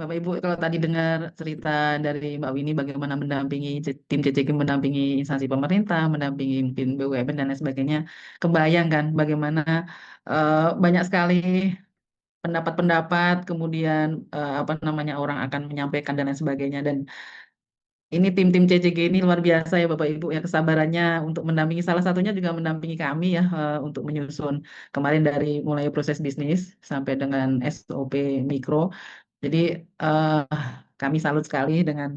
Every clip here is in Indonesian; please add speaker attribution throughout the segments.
Speaker 1: Bapak Ibu, kalau tadi dengar cerita dari Mbak Winnie bagaimana mendampingi tim CCG, mendampingi instansi pemerintah, mendampingi mungkin BUMN dan lain sebagainya, kebayang kan bagaimana banyak sekali pendapat-pendapat, kemudian apa namanya orang akan menyampaikan dan lain sebagainya. Dan ini tim-tim CCG ini luar biasa ya Bapak Ibu ya, kesabarannya untuk mendampingi, salah satunya juga mendampingi kami ya untuk menyusun kemarin dari mulai proses bisnis sampai dengan SOP mikro. Jadi eh, kami salut sekali dengan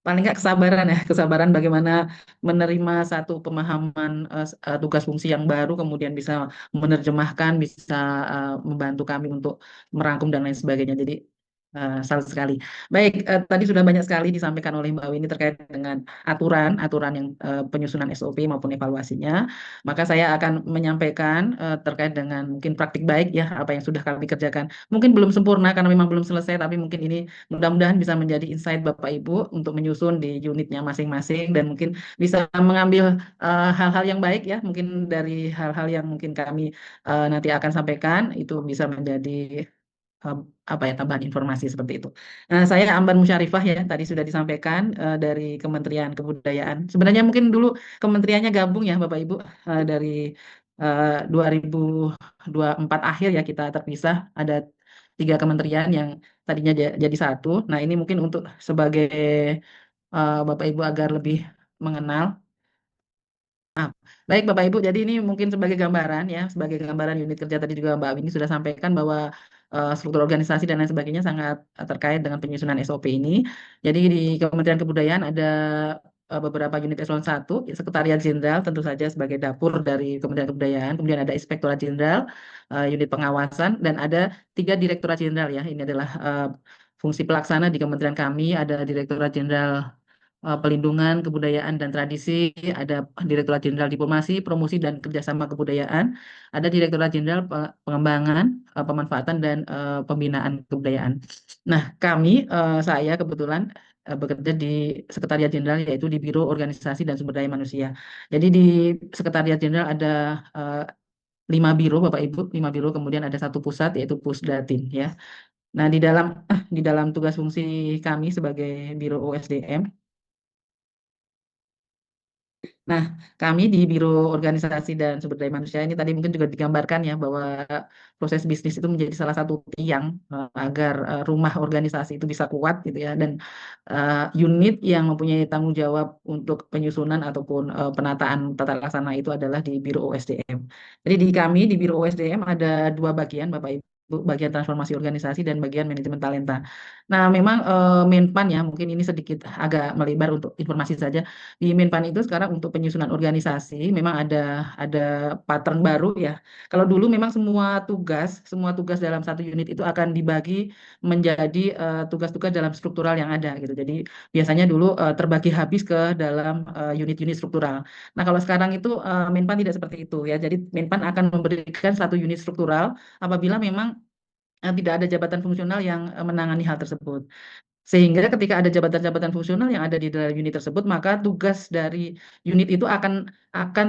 Speaker 1: paling nggak kesabaran ya, kesabaran bagaimana menerima satu pemahaman tugas fungsi yang baru, kemudian bisa menerjemahkan, bisa membantu kami untuk merangkum dan lain sebagainya. Jadi salut sekali. Baik, tadi sudah banyak sekali disampaikan oleh Mbak Winnie terkait dengan aturan yang penyusunan SOP maupun evaluasinya. Maka saya akan menyampaikan terkait dengan mungkin praktik baik ya apa yang sudah kami kerjakan. Mungkin belum sempurna karena memang belum selesai, tapi mungkin ini mudah-mudahan bisa menjadi insight Bapak Ibu untuk menyusun di unitnya masing-masing dan mungkin bisa mengambil hal-hal yang baik ya, mungkin dari hal-hal yang mungkin kami nanti akan sampaikan itu bisa menjadi eh, apa ya tambahan informasi seperti itu. Nah, saya Amban Musyarifah ya, tadi sudah disampaikan dari Kementerian Kebudayaan. Sebenarnya mungkin dulu kementeriannya gabung ya Bapak Ibu dari 2024 akhir ya kita terpisah, ada 3 kementerian yang tadinya jadi satu. Nah, ini mungkin untuk sebagai Bapak Ibu agar lebih mengenal. Ah, baik Bapak Ibu, jadi ini mungkin sebagai gambaran ya, sebagai gambaran unit kerja tadi juga Mbak Winnie sudah sampaikan bahwa struktur organisasi dan lain sebagainya sangat terkait dengan penyusunan SOP ini. Jadi di Kementerian Kebudayaan ada beberapa unit eselon 1, Sekretariat Jenderal tentu saja sebagai dapur dari Kementerian Kebudayaan, kemudian ada Inspektorat Jenderal, unit pengawasan, dan ada 3 Direktorat Jenderal ya. Ini adalah fungsi pelaksana di kementerian kami, ada Direktorat Jenderal Pelindungan Kebudayaan dan Tradisi, ada Direktorat Jenderal Diplomasi, Promosi dan Kerjasama Kebudayaan, ada Direktorat Jenderal Pengembangan, Pemanfaatan dan Pembinaan Kebudayaan. Nah, saya kebetulan bekerja di Sekretariat Jenderal yaitu di Biro Organisasi dan Sumber Daya Manusia. Jadi di Sekretariat Jenderal ada eh, 5 biro, Bapak Ibu, 5 biro, kemudian ada satu pusat yaitu Pusdatin ya. Nah, di dalam tugas fungsi kami sebagai Biro OSDM. Nah, kami di Biro Organisasi dan Sumber Daya Manusia ini tadi mungkin juga digambarkan ya bahwa proses bisnis itu menjadi salah satu tiang agar rumah organisasi itu bisa kuat gitu ya, dan unit yang mempunyai tanggung jawab untuk penyusunan ataupun penataan tata laksana itu adalah di Biro OSDM. Jadi di kami di Biro OSDM ada 2 bagian Bapak Ibu, bagian transformasi organisasi dan bagian manajemen talenta. Nah, memang Menpan ya, mungkin ini sedikit agak melebar untuk informasi saja. Di Menpan itu sekarang untuk penyusunan organisasi memang ada pattern baru ya. Kalau dulu memang semua tugas dalam satu unit itu akan dibagi menjadi tugas-tugas dalam struktural yang ada gitu. Jadi biasanya dulu terbagi habis ke dalam unit-unit struktural. Nah, kalau sekarang itu Menpan tidak seperti itu ya. Jadi Menpan akan memberikan satu unit struktural apabila memang tidak ada jabatan fungsional yang menangani hal tersebut. Sehingga ketika ada jabatan-jabatan fungsional yang ada di dalam unit tersebut, maka tugas dari unit itu akan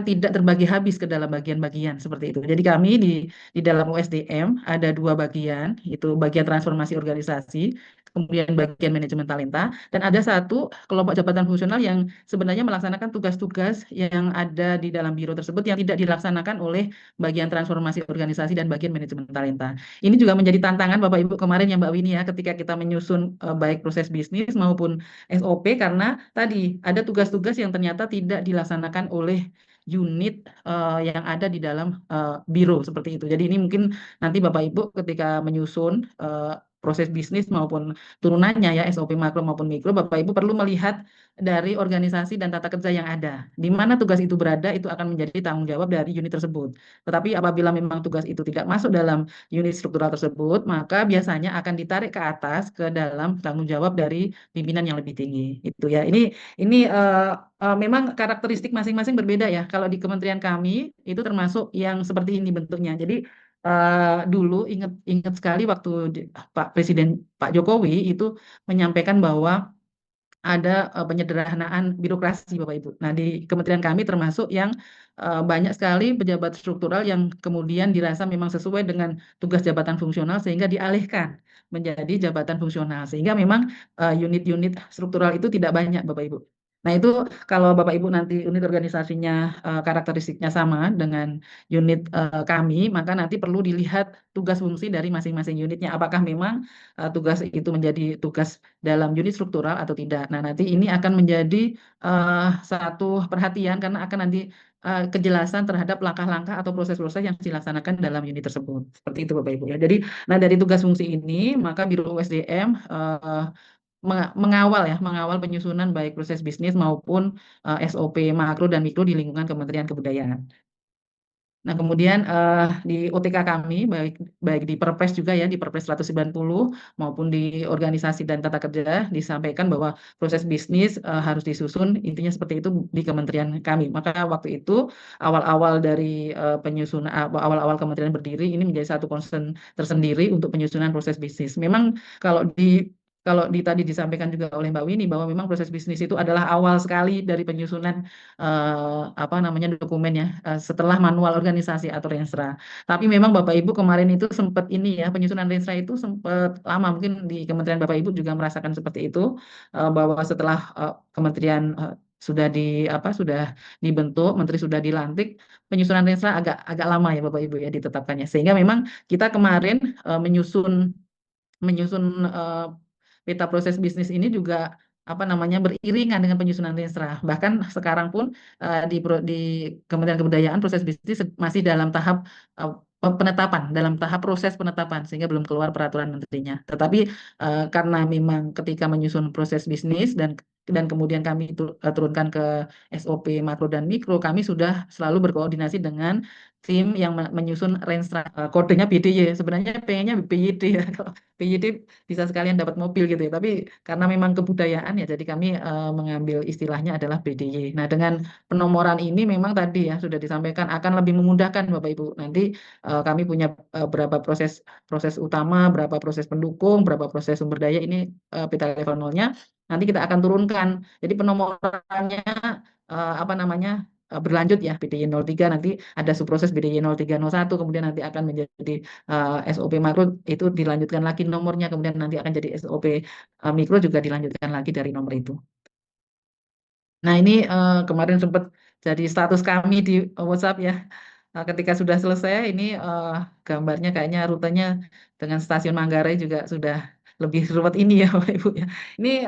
Speaker 1: tidak terbagi habis ke dalam bagian-bagian seperti itu. Jadi kami di dalam USDM ada 2 bagian, itu bagian transformasi organisasi, kemudian bagian manajemen talenta, dan ada satu kelompok jabatan fungsional yang sebenarnya melaksanakan tugas-tugas yang ada di dalam biro tersebut yang tidak dilaksanakan oleh bagian transformasi organisasi dan bagian manajemen talenta. Ini juga menjadi tantangan Bapak Ibu kemarin ya Mbak Winnie ya, ketika kita menyusun baik proses bisnis maupun SOP, karena tadi ada tugas-tugas yang ternyata tidak dilaksanakan oleh unit yang ada di dalam biro seperti itu. Jadi ini mungkin nanti Bapak Ibu ketika menyusun proses bisnis maupun turunannya ya SOP makro maupun mikro, Bapak Ibu perlu melihat dari organisasi dan tata kerja yang ada. Di mana tugas itu berada itu akan menjadi tanggung jawab dari unit tersebut. Tetapi apabila memang tugas itu tidak masuk dalam unit struktural tersebut, maka biasanya akan ditarik ke atas ke dalam tanggung jawab dari pimpinan yang lebih tinggi. Itu ya. Ini memang karakteristik masing-masing berbeda ya. Kalau di kementerian kami itu termasuk yang seperti ini bentuknya. Jadi dulu ingat sekali waktu Pak Presiden Pak Jokowi itu menyampaikan bahwa ada penyederhanaan birokrasi Bapak Ibu. Nah, di kementerian kami termasuk yang banyak sekali pejabat struktural yang kemudian dirasa memang sesuai dengan tugas jabatan fungsional sehingga dialihkan menjadi jabatan fungsional. Sehingga memang unit-unit struktural itu tidak banyak Bapak Ibu. Nah, itu kalau Bapak Ibu nanti unit organisasinya karakteristiknya sama dengan unit kami, maka nanti perlu dilihat tugas fungsi dari masing-masing unitnya. Apakah memang tugas itu menjadi tugas dalam unit struktural atau tidak. Nah, nanti ini akan menjadi satu perhatian karena akan nanti kejelasan terhadap langkah-langkah atau proses-proses yang dilaksanakan dalam unit tersebut. Seperti itu Bapak Ibu ya. Jadi, nah dari tugas fungsi ini, maka Biro USDM mengawal ya, mengawal penyusunan baik proses bisnis maupun SOP makro dan mikro di lingkungan Kementerian Kebudayaan. Nah, kemudian di OTK kami, baik baik di Perpres juga ya, di Perpres 190 maupun di organisasi dan tata kerja, disampaikan bahwa proses bisnis harus disusun, intinya seperti itu di kementerian kami. Maka waktu itu awal-awal dari penyusunan, awal-awal kementerian berdiri, ini menjadi satu concern tersendiri untuk penyusunan proses bisnis. Memang kalau tadi disampaikan juga oleh Mbak Winnie bahwa memang proses bisnis itu adalah awal sekali dari penyusunan apa namanya dokumen ya setelah manual organisasi atau Renstra. Tapi memang Bapak Ibu kemarin itu sempat ini ya penyusunan Renstra itu sempat lama mungkin di Kementerian Bapak Ibu juga merasakan seperti itu bahwa setelah kementerian sudah sudah dibentuk, menteri sudah dilantik, penyusunan Renstra agak agak lama ya Bapak Ibu ya ditetapkannya. Sehingga memang kita kemarin menyusun menyusun peta proses bisnis ini juga apa namanya beriringan dengan penyusunan Renstra. Bahkan sekarang pun di Kementerian Kebudayaan proses bisnis masih dalam tahap penetapan, dalam tahap proses penetapan sehingga belum keluar peraturan menterinya. Tetapi karena memang ketika menyusun proses bisnis dan kemudian kami turunkan ke SOP makro dan mikro, kami sudah selalu berkoordinasi dengan tim yang menyusun Renstra. Kodenya BDY. Sebenarnya pengennya BYD ya. Kalau BYD bisa sekalian dapat mobil gitu ya. Tapi karena memang kebudayaan ya, jadi kami mengambil istilahnya adalah BDY. Nah, dengan penomoran ini memang tadi ya sudah disampaikan akan lebih memudahkan Bapak Ibu. Nanti kami punya berapa proses proses utama, berapa proses pendukung, berapa proses sumber daya ini peta level nolnya. Nanti kita akan turunkan. Jadi penomorannya apa namanya berlanjut ya BDY 03 nanti ada subproses BDY 03 01 kemudian nanti akan menjadi SOP makro itu dilanjutkan lagi nomornya kemudian nanti akan jadi SOP mikro juga dilanjutkan lagi dari nomor itu. Nah ini kemarin sempat jadi status kami di WhatsApp ya. Ketika sudah selesai ini gambarnya kayaknya rutenya dengan stasiun Manggarai juga sudah lebih ruwet ini ya Bapak Ibu ya. Ini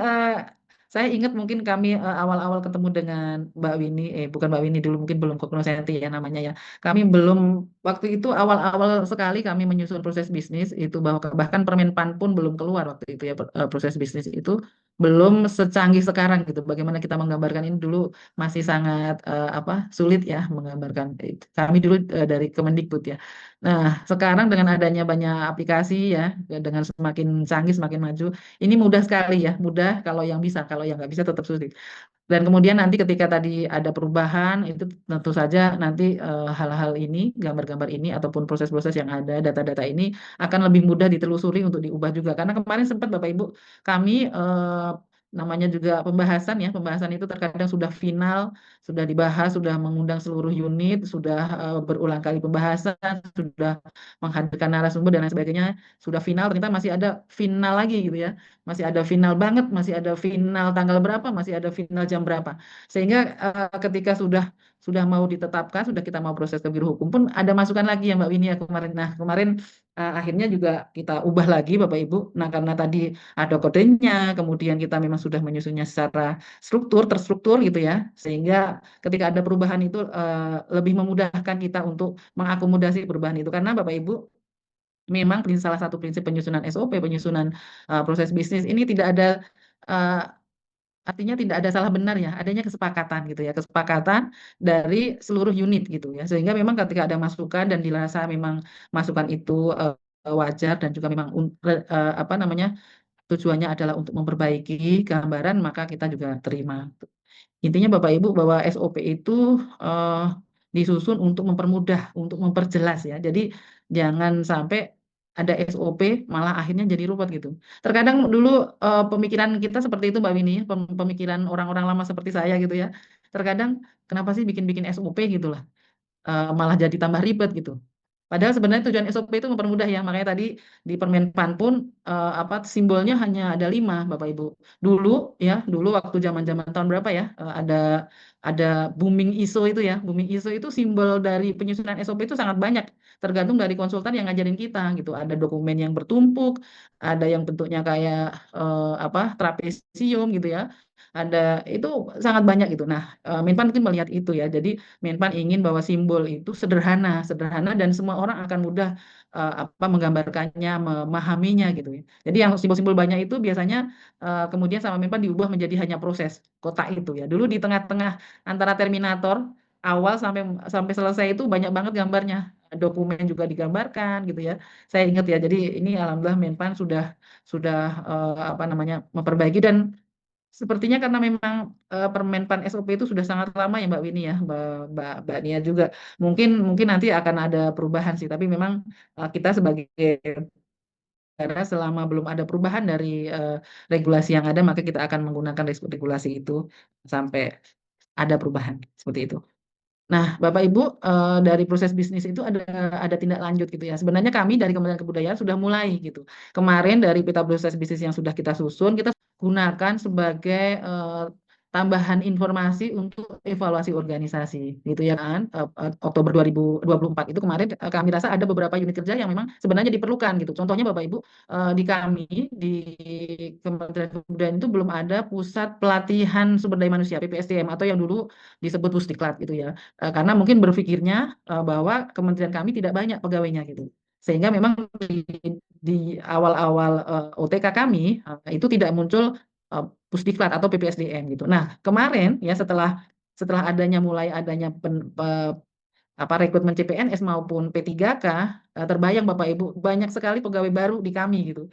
Speaker 1: saya ingat mungkin kami awal-awal ketemu dengan Mbak Winnie, bukan Mbak Winnie dulu mungkin belum Cognoscenti ya namanya ya. Kami belum waktu itu awal-awal sekali kami menyusun proses bisnis itu bahwa bahkan Permenpan pun belum keluar waktu itu ya proses bisnis itu belum secanggih sekarang gitu. Bagaimana kita menggambarkan ini dulu masih sangat sulit ya menggambarkan. Kami dulu dari Kemendikbud ya. Nah, sekarang dengan adanya banyak aplikasi ya, dengan semakin canggih, semakin maju, ini mudah sekali ya, mudah kalau yang bisa, kalau yang nggak bisa tetap sulit. Dan kemudian nanti ketika tadi ada perubahan, itu tentu saja nanti hal-hal ini, gambar-gambar ini, ataupun proses-proses yang ada, data-data ini akan lebih mudah ditelusuri untuk diubah juga. Karena kemarin sempat Bapak Ibu, kami namanya juga pembahasan ya, pembahasan itu terkadang sudah final, sudah dibahas, sudah mengundang seluruh unit, sudah berulang kali pembahasan, sudah menghadirkan narasumber dan lain sebagainya, sudah final, ternyata masih ada final lagi gitu ya, masih ada final banget, masih ada final tanggal berapa, masih ada final jam berapa, sehingga ketika sudah mau ditetapkan, sudah kita mau proses ke biro hukum pun ada masukan lagi ya Mbak Winnie ya kemarin. Nah kemarin akhirnya juga kita ubah lagi Bapak Ibu. Nah karena tadi ada kodenya, kemudian kita memang sudah menyusunnya secara terstruktur gitu ya, sehingga ketika ada perubahan itu lebih memudahkan kita untuk mengakomodasi perubahan itu. Karena Bapak Ibu, memang salah satu prinsip penyusunan SOP, penyusunan proses bisnis ini tidak ada eh, artinya tidak ada salah benar ya, adanya kesepakatan gitu ya, kesepakatan dari seluruh unit gitu ya. Sehingga memang ketika ada masukan dan dirasa memang masukan itu wajar dan juga memang apa namanya tujuannya adalah untuk memperbaiki gambaran, maka kita juga terima. Intinya Bapak Ibu bahwa SOP itu disusun untuk mempermudah, untuk memperjelas ya. Jadi jangan sampai ada SOP malah akhirnya jadi ruwet gitu. Terkadang dulu pemikiran kita seperti itu Mbak Winnie, ya, pemikiran orang-orang lama seperti saya gitu ya. Terkadang kenapa sih bikin-bikin SOP gitu lah, malah jadi tambah ribet gitu. Padahal sebenarnya tujuan SOP itu mempermudah ya, makanya tadi di Permenpan pun apa simbolnya hanya ada 5, Bapak Ibu. Dulu ya, dulu waktu zaman-zaman tahun berapa ya, ada booming ISO itu ya, booming ISO itu simbol dari penyusunan SOP itu sangat banyak, tergantung dari konsultan yang ngajarin kita gitu. Ada dokumen yang bertumpuk, ada yang bentuknya kayak apa trapesium gitu ya. Ada itu sangat banyak gitu. Nah, Menpan mungkin melihat itu ya. Jadi Menpan ingin bahwa simbol itu sederhana, sederhana dan semua orang akan mudah apa menggambarkannya, memahaminya gitu ya. Jadi yang simbol-simbol banyak itu biasanya kemudian sama Menpan diubah menjadi hanya proses kotak itu ya. Dulu di tengah-tengah antara Terminator awal sampai sampai selesai itu banyak banget gambarnya. Dokumen juga digambarkan gitu ya. Saya ingat ya. Jadi ini alhamdulillah Menpan sudah apa namanya memperbaiki dan sepertinya karena memang Permenpan SOP itu sudah sangat lama ya Mbak Winnie ya, Mbak Nia juga. Mungkin mungkin nanti akan ada perubahan sih, tapi memang kita sebagai negara selama belum ada perubahan dari regulasi yang ada, maka kita akan menggunakan regulasi itu sampai ada perubahan seperti itu. Nah, Bapak Ibu, dari proses bisnis itu ada tindak lanjut gitu ya. Sebenarnya kami dari Kementerian Kebudayaan sudah mulai gitu. Kemarin dari peta proses bisnis yang sudah kita susun, kita gunakan sebagai tambahan informasi untuk evaluasi organisasi gitu ya kan. Oktober 2024 itu kemarin kami rasa ada beberapa unit kerja yang memang sebenarnya diperlukan gitu. Contohnya Bapak Ibu, di kami di Kementerian Kebudayaan itu belum ada pusat pelatihan sumber daya manusia PPSDM atau yang dulu disebut Pusdiklat gitu ya. Karena mungkin berpikirnya bahwa kementerian kami tidak banyak pegawainya gitu. Sehingga memang di awal-awal OTK kami itu tidak muncul Pusdiklat atau PPSDM gitu. Nah, kemarin ya setelah setelah mulai adanya apa rekrutmen CPNS maupun P3K, terbayang Bapak Ibu banyak sekali pegawai baru di kami gitu.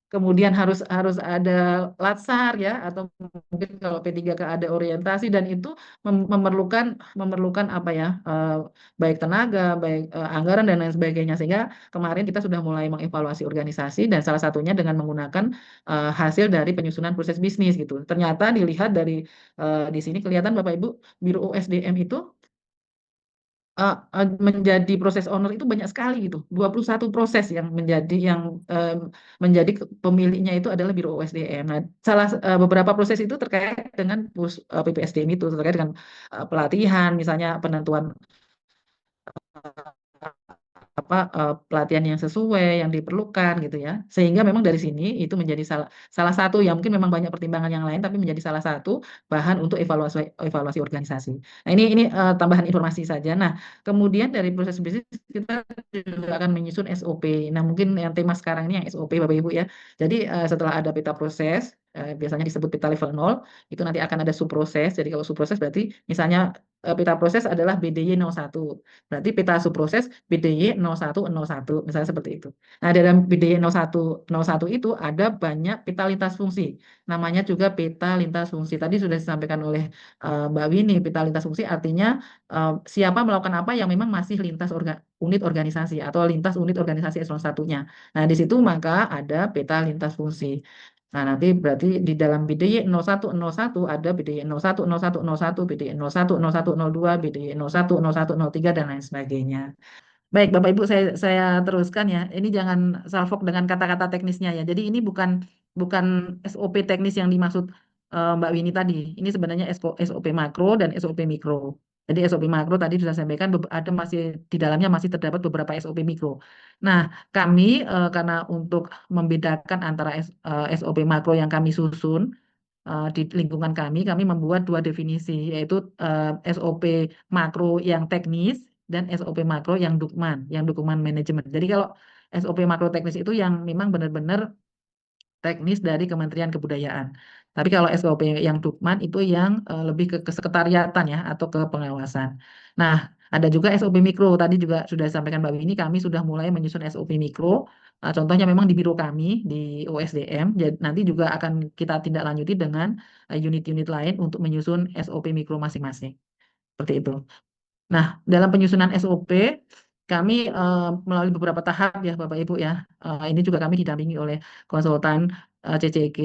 Speaker 1: Kemudian harus harus ada latsar ya atau mungkin kalau P3K ada orientasi dan itu memerlukan memerlukan apa ya baik tenaga, baik anggaran dan lain sebagainya sehingga kemarin kita sudah mulai mengevaluasi organisasi dan salah satunya dengan menggunakan hasil dari penyusunan proses bisnis gitu. Ternyata dilihat dari di sini kelihatan Bapak Ibu Biro USDM itu menjadi proses owner itu banyak sekali gitu. 21 proses yang menjadi pemiliknya itu adalah Biro OSDM. Nah, beberapa proses itu terkait dengan PPSDM itu terkait dengan pelatihan misalnya penentuan apa pelatihan yang sesuai yang diperlukan gitu ya sehingga memang dari sini itu menjadi salah salah satu ya mungkin memang banyak pertimbangan yang lain tapi menjadi salah satu bahan untuk evaluasi evaluasi organisasi. Nah ini tambahan informasi saja. Nah kemudian dari proses bisnis kita juga akan menyusun SOP. Nah mungkin yang tema sekarang ini yang SOP Bapak Ibu ya. Jadi setelah ada peta proses biasanya disebut peta level 0 itu nanti akan ada subproses. Jadi kalau subproses berarti misalnya peta proses adalah BDY 01. Berarti peta subproses BDY 0101, misalnya seperti itu. Nah, dalam BDY 01 itu ada banyak peta lintas fungsi. Namanya juga peta lintas fungsi. Tadi sudah disampaikan oleh Mbak Winnie, peta lintas fungsi artinya siapa melakukan apa yang memang masih lintas unit organisasi atau lintas unit organisasi eselon satunya. Nah, di situ maka ada peta lintas fungsi. Nah, nanti berarti di dalam BDY 0101 ada BDY 01, 01, 01, BDY 01, 01, 02, BDY 01, 01, 03, dan lain sebagainya. Baik, Bapak Ibu, saya teruskan ya. Ini jangan salfok dengan kata-kata teknisnya ya. Jadi ini bukan bukan SOP teknis yang dimaksud Mbak Winnie tadi. Ini sebenarnya SOP makro dan SOP mikro. Jadi SOP makro tadi sudah saya sampaikan ada masih di dalamnya masih terdapat beberapa SOP mikro. Nah, kami karena untuk membedakan antara SOP makro yang kami susun di lingkungan kami membuat dua definisi, yaitu SOP makro yang teknis dan SOP makro yang dukungan manajemen. Jadi kalau SOP makro teknis itu yang memang benar-benar teknis dari Kementerian Kebudayaan. Tapi kalau SOP yang Dukman itu yang lebih ke kesekretariatan ya atau ke pengawasan. Nah, ada juga SOP mikro. Tadi juga sudah disampaikan Mbak Winnie, kami sudah mulai menyusun SOP mikro. Contohnya memang di biro kami di OSDM. Jadi nanti juga akan kita tindak lanjuti dengan unit-unit lain untuk menyusun SOP mikro masing-masing. Seperti itu. Nah, dalam penyusunan SOP kami melalui beberapa tahap ya Bapak Ibu ya. Ini juga kami didampingi oleh konsultan CCG.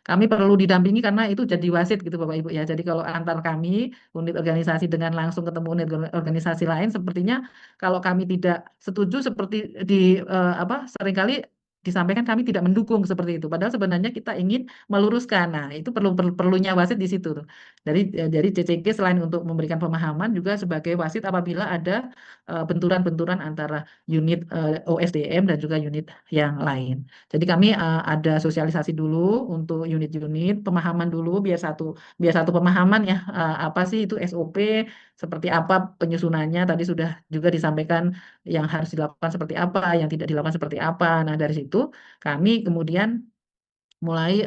Speaker 1: Kami perlu didampingi karena itu jadi wasit gitu Bapak Ibu ya. Jadi kalau antar kami unit organisasi dengan langsung ketemu unit organisasi lain, sepertinya kalau kami tidak setuju seperti di apa seringkali disampaikan kami tidak mendukung seperti itu. Padahal sebenarnya kita ingin meluruskan. Nah, itu perlunya wasit di situ tuh. Dari CCG selain untuk memberikan pemahaman juga sebagai wasit apabila ada benturan-benturan antara unit OSDM dan juga unit yang lain. Jadi kami ada sosialisasi dulu untuk unit-unit, pemahaman dulu biar satu pemahaman ya apa sih itu SOP, seperti apa penyusunannya tadi sudah juga disampaikan yang harus dilakukan seperti apa, yang tidak dilakukan seperti apa. Nah, dari situ kami kemudian mulai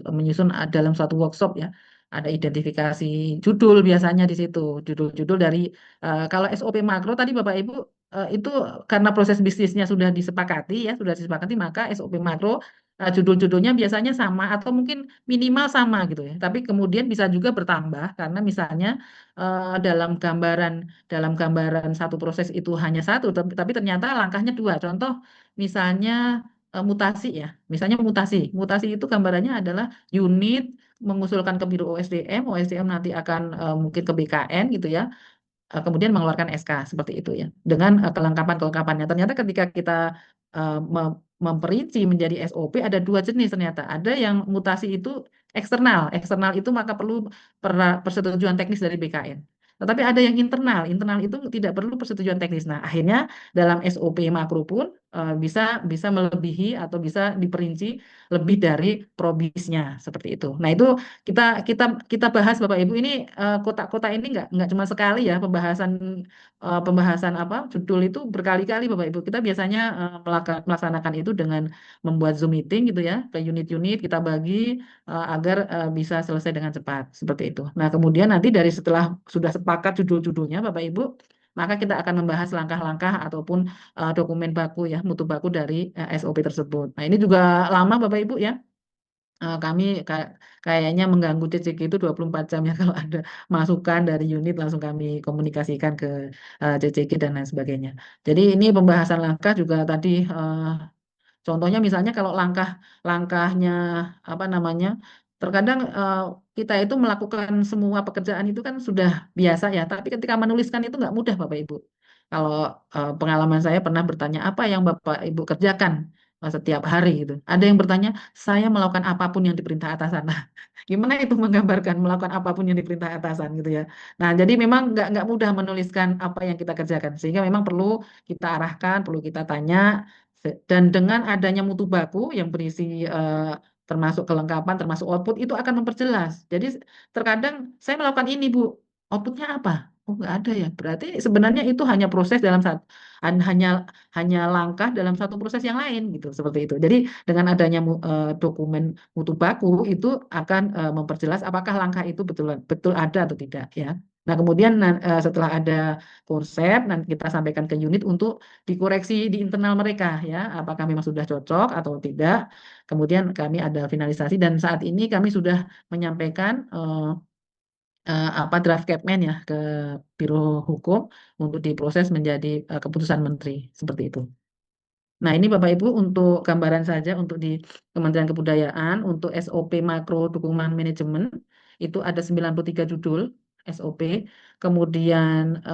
Speaker 1: menyusun dalam suatu workshop ya. Ada identifikasi judul biasanya di situ, judul-judul dari kalau SOP makro tadi Bapak Ibu itu karena proses bisnisnya sudah disepakati maka SOP makro judul-judulnya biasanya sama atau mungkin minimal sama gitu ya. Tapi kemudian bisa juga bertambah karena misalnya dalam gambaran satu proses itu hanya satu, tapi ternyata langkahnya dua. Contoh misalnya mutasi ya. Misalnya mutasi. Mutasi itu gambarannya adalah unit mengusulkan ke Biro OSDM, OSDM nanti akan mungkin ke BKN gitu ya, kemudian mengeluarkan SK seperti itu ya, dengan kelengkapan-kelengkapannya. Ternyata ketika kita memperinci menjadi SOP ada dua jenis ternyata. Ada yang mutasi itu eksternal, eksternal itu maka perlu persetujuan teknis dari BKN. Tetapi ada yang internal, internal itu tidak perlu persetujuan teknis. Nah, akhirnya dalam SOP makro pun bisa bisa melebihi atau bisa diperinci lebih dari probisnya seperti itu. Nah, itu kita kita kita bahas Bapak Ibu ini kotak-kotak ini nggak cuma sekali ya pembahasan apa judul itu berkali-kali Bapak Ibu. Kita biasanya melaksanakan itu dengan membuat Zoom meeting gitu ya ke unit-unit kita bagi agar bisa selesai dengan cepat seperti itu. Nah, kemudian nanti dari setelah sudah sepakat judul-judulnya Bapak Ibu, maka kita akan membahas langkah-langkah ataupun dokumen baku ya, mutu baku dari SOP tersebut. Nah, ini juga lama Bapak Ibu ya. Kami kayaknya mengganggu CCG itu 24 jam ya kalau ada masukan dari unit langsung kami komunikasikan ke CCG dan lain sebagainya. Jadi ini pembahasan langkah juga tadi contohnya misalnya kalau langkahnya apa namanya, terkadang kita itu melakukan semua pekerjaan itu kan sudah biasa ya, tapi ketika menuliskan itu nggak mudah Bapak Ibu. Kalau pengalaman saya pernah bertanya apa yang Bapak Ibu kerjakan setiap hari gitu. Ada yang bertanya, saya melakukan apapun yang diperintah atasan. Nah, gimana itu menggambarkan melakukan apapun yang diperintah atasan gitu ya. Nah, jadi memang nggak mudah menuliskan apa yang kita kerjakan, sehingga memang perlu kita arahkan, perlu kita tanya. Dan dengan adanya mutu baku yang berisi termasuk kelengkapan, termasuk output, itu akan memperjelas. Jadi terkadang saya melakukan ini, Bu, outputnya apa? Oh, nggak ada ya. Berarti sebenarnya itu hanya proses dalam satu, hanya hanya langkah dalam satu proses yang lain gitu, seperti itu. Jadi dengan adanya dokumen mutu baku itu akan memperjelas apakah langkah itu betul betul ada atau tidak ya. Nah, kemudian setelah ada konsep, nanti kita sampaikan ke unit untuk dikoreksi di internal mereka ya, apakah memang sudah cocok atau tidak. Kemudian kami ada finalisasi dan saat ini kami sudah menyampaikan apa draft Kepmen ya ke Biro Hukum untuk diproses menjadi keputusan menteri seperti itu. Nah, ini Bapak Ibu untuk gambaran saja untuk di Kementerian Kebudayaan untuk SOP makro dukungan manajemen itu ada 93 judul SOP. Kemudian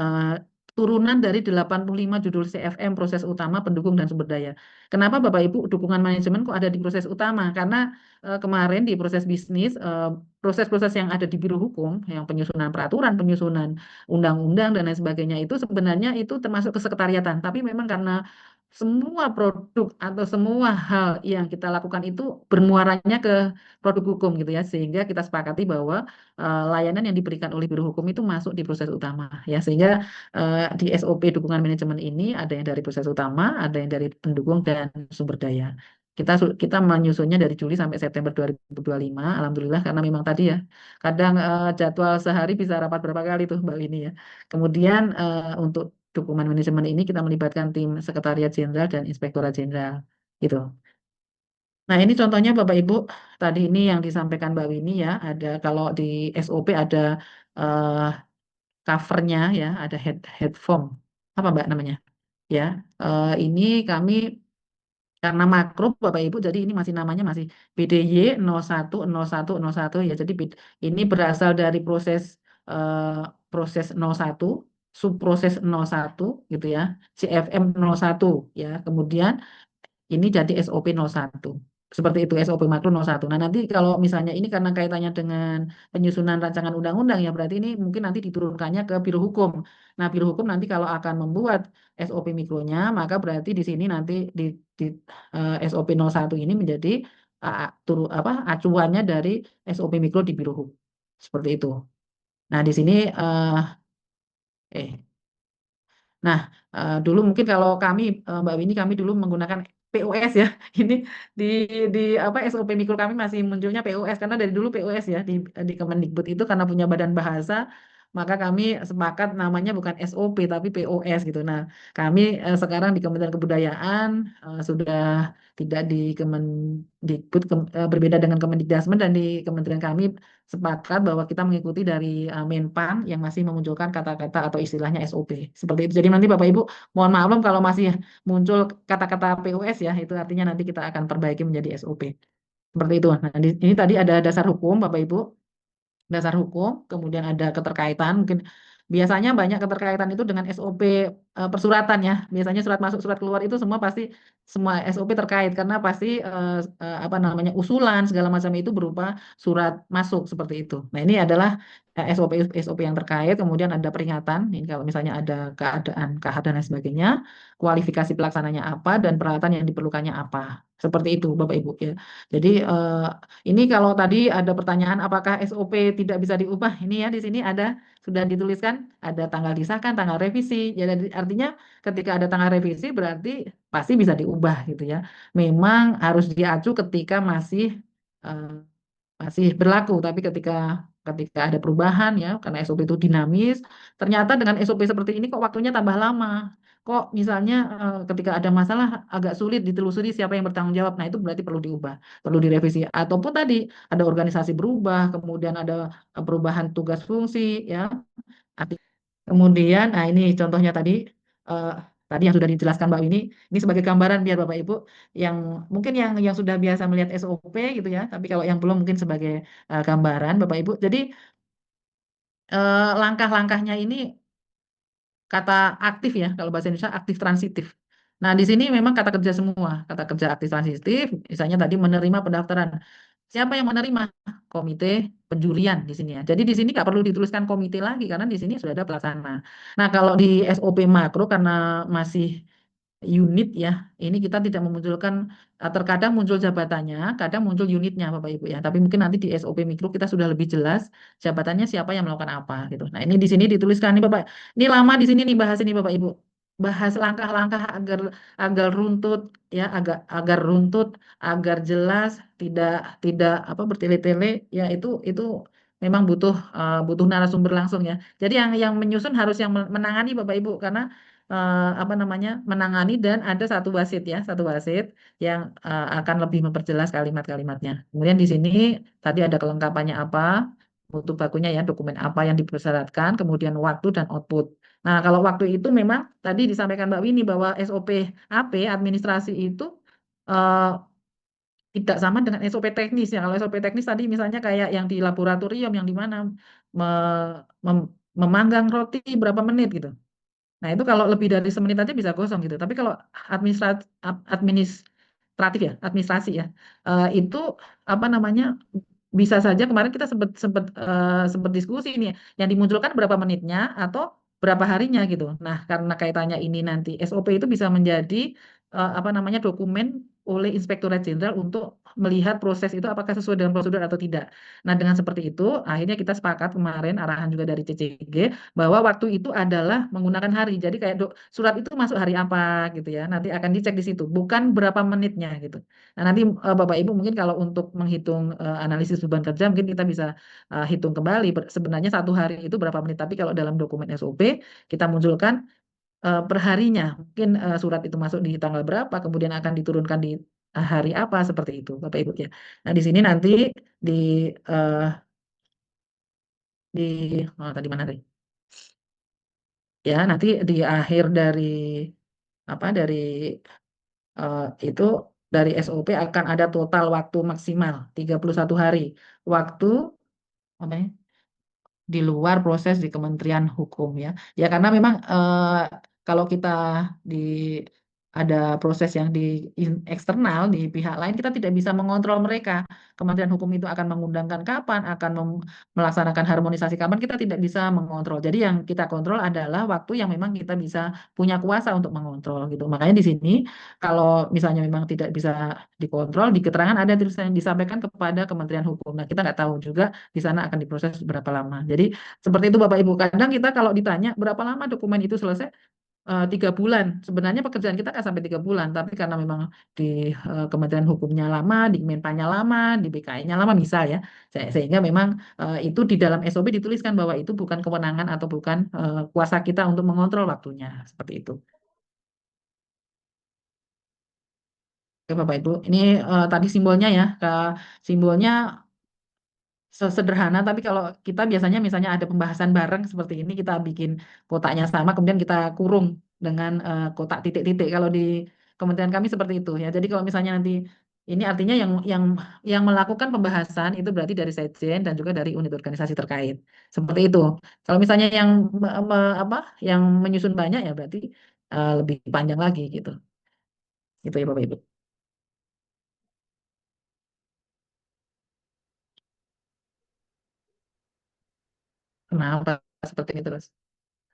Speaker 1: turunan dari 85 judul CFM proses utama pendukung dan sumber daya. Kenapa Bapak Ibu dukungan manajemen kok ada di proses utama? Karena kemarin di proses bisnis proses-proses yang ada di Biro Hukum yang penyusunan peraturan, penyusunan undang-undang dan lain sebagainya itu sebenarnya itu termasuk kesekretariatan, tapi memang karena semua produk atau semua hal yang kita lakukan itu bermuaranya ke produk hukum gitu ya, sehingga kita sepakati bahwa layanan yang diberikan oleh Biro Hukum itu masuk di proses utama ya, sehingga di SOP dukungan manajemen ini ada yang dari proses utama, ada yang dari pendukung dan sumber daya. Kita menyusunnya dari Juli sampai September 2025, alhamdulillah karena memang tadi ya, kadang jadwal sehari bisa rapat berapa kali tuh Mbak Wini ya. Kemudian untuk dokumen manajemen ini kita melibatkan tim Sekretariat Jenderal dan Inspektorat Jenderal gitu. Nah, ini contohnya Bapak Ibu, tadi ini yang disampaikan Mbak Wini ya, ada kalau di SOP ada eh, covernya ya, ada head form. apa Mbak namanya? Ya, ini kami karena makro Bapak Ibu, jadi ini masih namanya masih BDY 010101 ya. Jadi ini berasal dari eh, proses 01, subproses 01 gitu ya, CFM 01 ya. Kemudian ini jadi SOP 01. Seperti itu SOP makro 01. Nah, nanti kalau misalnya ini karena kaitannya dengan penyusunan rancangan undang-undang ya berarti ini mungkin nanti diturunkannya ke Biro Hukum. Nah, Biro Hukum nanti kalau akan membuat SOP mikronya, maka berarti di sini nanti di SOP 01 ini menjadi apa acuannya dari SOP mikro di Biro Hukum. Seperti itu. Nah, di sini eh nah, dulu mungkin kalau kami, Mbak Winnie, kami dulu menggunakan POS ya. Ini di di apa SOP mikro kami masih munculnya POS karena dari dulu POS ya di Kemendikbud itu karena punya badan bahasa, maka kami sepakat namanya bukan SOP tapi POS gitu. Nah, kami sekarang di Kementerian Kebudayaan sudah tidak di Kemendikbud, berbeda dengan Kemendikdasmen, dan di kementerian kami sepakat bahwa kita mengikuti dari Menpan yang masih memunculkan kata-kata atau istilahnya SOP. Seperti itu. Jadi nanti Bapak Ibu mohon maklum kalau masih muncul kata-kata POS ya, itu artinya nanti kita akan perbaiki menjadi SOP. Seperti itu. Nah, ini tadi ada dasar hukum Bapak Ibu, dasar hukum, kemudian ada keterkaitan, mungkin biasanya banyak keterkaitan itu dengan SOP persuratan ya. Biasanya surat masuk, surat keluar itu semua pasti semua SOP terkait karena pasti apa namanya usulan segala macam itu berupa surat masuk seperti itu. Nah, ini adalah SOP SOP yang terkait, kemudian ada peringatan. Ini kalau misalnya ada keadaan KH dan lain sebagainya, kualifikasi pelaksananya apa dan peralatan yang diperlukannya apa. Seperti itu Bapak Ibu ya. Jadi ini kalau tadi ada pertanyaan apakah SOP tidak bisa diubah, ini ya di sini ada sudah dituliskan ada tanggal disahkan, tanggal revisi. Jadi artinya ketika ada tanggal revisi berarti pasti bisa diubah gitu ya. Memang harus diacu ketika eh, masih berlaku, tapi ketika ketika ada perubahan ya, karena SOP itu dinamis, ternyata dengan SOP seperti ini kok waktunya tambah lama. Kok misalnya ketika ada masalah agak sulit ditelusuri siapa yang bertanggung jawab. Nah, itu berarti perlu diubah, perlu direvisi. Ataupun tadi ada organisasi berubah, kemudian ada perubahan tugas fungsi ya. Kemudian, nah ini contohnya eh, tadi yang sudah dijelaskan Mbak ini sebagai gambaran biar Bapak Ibu yang mungkin yang sudah biasa melihat SOP gitu ya, tapi kalau yang belum mungkin sebagai gambaran Bapak Ibu. Jadi langkah-langkahnya ini kata aktif ya, kalau bahasa Indonesia aktif transitif. Nah, di sini memang kata kerja semua, kata kerja aktif transitif, misalnya tadi menerima pendaftaran. Siapa yang menerima? Komite penjurian di sini ya. Jadi di sini nggak perlu dituliskan komite lagi karena di sini sudah ada pelaksana. Nah, kalau di SOP makro karena masih unit ya, ini kita tidak memunculkan terkadang muncul jabatannya, kadang muncul unitnya Bapak Ibu ya. Tapi mungkin nanti di SOP mikro kita sudah lebih jelas jabatannya siapa yang melakukan apa gitu. Nah, ini di sini dituliskan nih Bapak. Ini lama di sini nih bahas ini Bapak Ibu. Bahas langkah-langkah agar agar runtut ya, agar runtut, agar jelas, tidak tidak apa bertele-tele ya, itu memang butuh narasumber langsung ya. Jadi yang menyusun harus yang menangani Bapak Ibu karena apa namanya menangani, dan ada satu wasit ya, satu wasit yang akan lebih memperjelas kalimat-kalimatnya. Kemudian di sini tadi ada kelengkapannya apa, mutu bakunya ya, dokumen apa yang dipersyaratkan, kemudian waktu dan output. Nah, kalau waktu itu memang tadi disampaikan Mbak Winnie bahwa SOP AP administrasi itu eh, tidak sama dengan SOP teknis ya. Kalau SOP teknis tadi misalnya kayak yang di laboratorium yang di mana memanggang roti berapa menit gitu. Nah, itu kalau lebih dari semenit aja bisa gosong gitu. Tapi kalau administratif ya, administrasi ya, itu apa namanya bisa saja kemarin kita sempat sempat sempat diskusi ini ya, yang dimunculkan berapa menitnya atau berapa harinya gitu. Nah, karena kaitannya ini nanti SOP itu bisa menjadi apa namanya dokumen oleh Inspektorat Jenderal untuk melihat proses itu apakah sesuai dengan prosedur atau tidak. Nah, dengan seperti itu akhirnya kita sepakat kemarin arahan juga dari CCG bahwa waktu itu adalah menggunakan hari. Jadi kayak surat itu masuk hari apa gitu ya. Nanti akan dicek di situ, bukan berapa menitnya gitu. Nah, nanti Bapak Ibu mungkin kalau untuk menghitung analisis beban kerja mungkin kita bisa hitung kembali sebenarnya satu hari itu berapa menit. Tapi kalau dalam dokumen SOP kita munculkan perharinya. Mungkin surat itu masuk di tanggal berapa, kemudian akan diturunkan di hari apa seperti itu, Bapak Ibu ya. Nah, di sini nanti di eh, di tadi mana tadi? ya nanti di akhir dari apa itu dari SOP akan ada total waktu maksimal 31 hari waktu apa ya, di luar proses di Kementerian Hukum ya. Ya karena memang kalau kita di ada proses yang di eksternal di pihak lain kita tidak bisa mengontrol mereka. Kementerian Hukum itu akan mengundangkan kapan, akan melaksanakan harmonisasi kapan kita tidak bisa mengontrol. Jadi yang kita kontrol adalah waktu yang memang kita bisa punya kuasa untuk mengontrol gitu. Makanya di sini kalau misalnya memang tidak bisa dikontrol, di keterangan ada tulisan yang disampaikan kepada Kementerian Hukum. Nah, kita nggak tahu juga di sana akan diproses berapa lama. Jadi seperti itu Bapak Ibu. Kadang kita kalau ditanya berapa lama dokumen itu selesai, 3 bulan. Sebenarnya pekerjaan kita nggak sampai 3 bulan, tapi karena memang di Kementerian Hukumnya lama, di Menpanya lama, di BKI-nya lama, misal ya, sehingga memang itu di dalam SOP dituliskan bahwa itu bukan kewenangan atau bukan kuasa kita untuk mengontrol waktunya, seperti itu. Oke Bapak Ibu, ini tadi simbolnya ya, simbolnya sederhana, tapi kalau kita biasanya misalnya ada pembahasan bareng seperti ini, kita bikin kotaknya sama, kemudian kita kurung dengan kotak titik-titik. Kalau di kementerian kami seperti itu ya. Jadi kalau misalnya nanti ini artinya yang melakukan pembahasan itu berarti dari Sekjen dan juga dari unit organisasi terkait. Seperti itu. Kalau misalnya yang apa yang menyusun banyak ya berarti lebih panjang lagi gitu. Gitu ya Bapak Ibu. Kenapa seperti itu terus?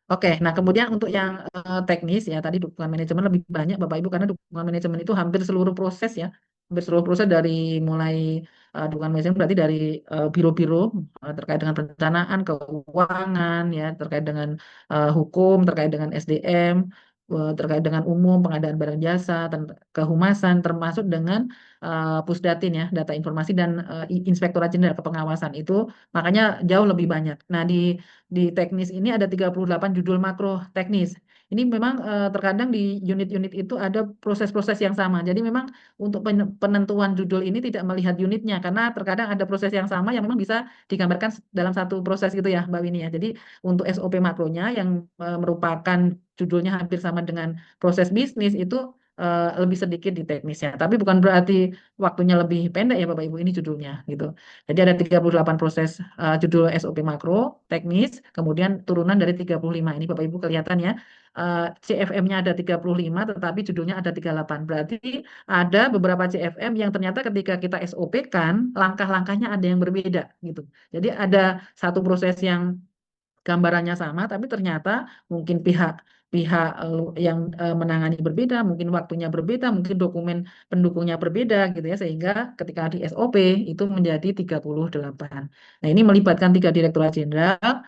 Speaker 1: Oke, nah kemudian untuk yang teknis ya tadi dukungan manajemen lebih banyak Bapak Ibu karena dukungan manajemen itu hampir seluruh proses ya, hampir seluruh proses dari mulai dukungan manajemen berarti dari biro-biro terkait dengan perencanaan, keuangan ya, terkait dengan hukum, terkait dengan SDM, terkait dengan umum, pengadaan barang jasa, kehumasan, termasuk dengan Pusdatin ya, data informasi dan Inspektorat Jenderal Kepengawasan itu makanya jauh lebih banyak. Nah di teknis ini ada 38 judul makro teknis. Ini memang terkadang di unit-unit itu ada proses-proses yang sama. Jadi memang untuk penentuan judul ini tidak melihat unitnya karena terkadang ada proses yang sama yang memang bisa digambarkan dalam satu proses gitu ya, Mbak Winnie ya. Jadi untuk SOP makronya yang merupakan judulnya hampir sama dengan proses bisnis itu lebih sedikit di teknisnya. Tapi bukan berarti waktunya lebih pendek ya Bapak Ibu, ini judulnya gitu. Jadi ada 38 proses judul SOP makro, teknis, kemudian turunan dari 35. Ini Bapak Ibu kelihatan ya. CFM-nya ada 35, tetapi judulnya ada 38. Berarti ada beberapa CFM yang ternyata ketika kita SOP kan, langkah-langkahnya ada yang berbeda gitu. Jadi ada satu proses yang gambarannya sama, tapi ternyata mungkin pihak pihak yang menangani berbeda, mungkin waktunya berbeda, mungkin dokumen pendukungnya berbeda gitu ya, sehingga ketika di SOP itu menjadi 38. Nah, ini melibatkan 3 direktorat jenderal